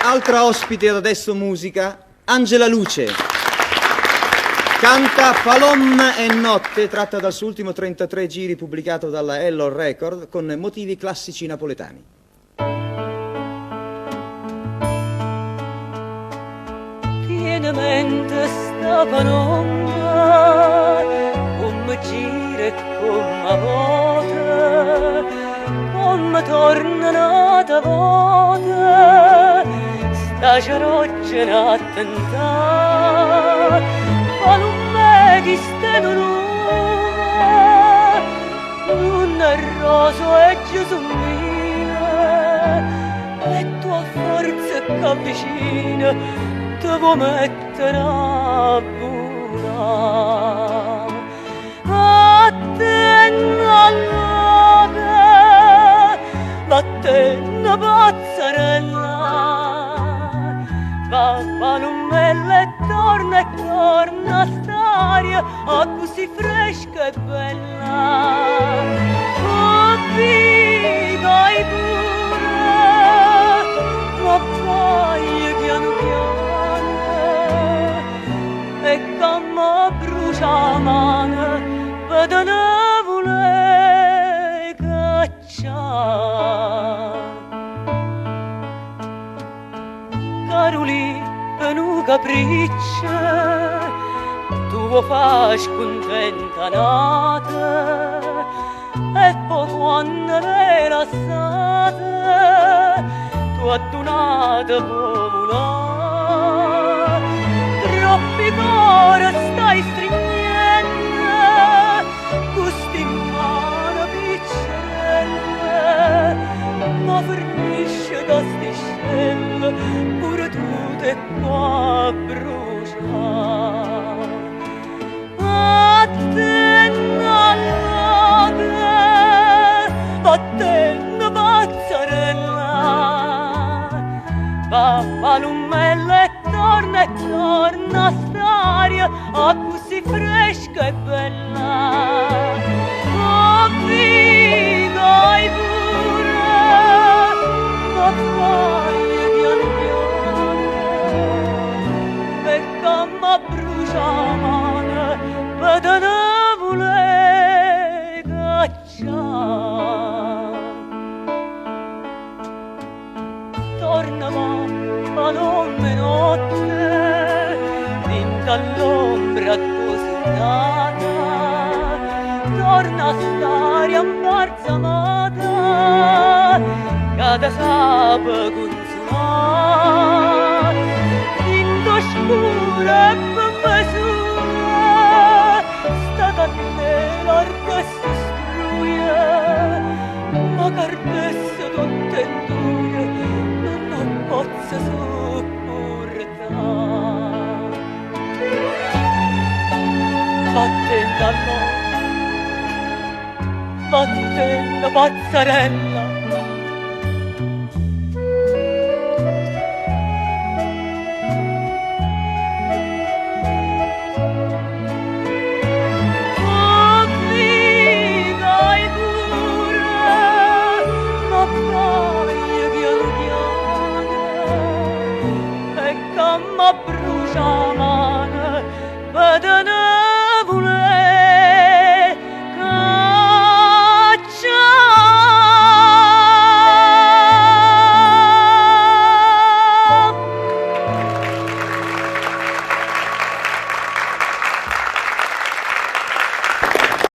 Altra ospite ad Adesso Musica, Angela Luce. Canta Palom e Notte, tratta dal suo ultimo 33 giri pubblicato dalla Ellor Record, con motivi classici napoletani. Pienamente sta palomma, come gira e come vuota, come torna un'altra volta, sta ceroccena a tentare, palomma che sta non è roso e gesumina, e tua forza che avvicina, te vuoi mettere a buona. A te n'allora, a te una pazzarella, va palomella e torna st'aria, così fresca e bella. Oh, viva i pure, ma vai piano piano, e come brucia la mano, vedo nuvole cacciare. Caroli, per un capriccio, tu lo fai contenta nata, e poi quando l'hai lasciata, tu a donata volare. Troppi cuore stai stringendo, gusti in mano piccerelle, ma fornisce da stiscelle, pure tu te qua a bruciare. A te n'allora, a te una pazzarella, va palomella e torna st'aria, così fresca e bella. Oh, viva i pure, ma vai piano piano, e come brucia la mano, vedo nuvole cacciare. Torna palome notte, vinta all'ombra cositata, torna a stare imbalsamata, cada sape consolata, vinto scuro e ben mesura, sta candela che si struie, ma cardesse tutte e due, non posso sopportare. Vattene pazzarella, oh, viva i pure, ma vai piano piano, e come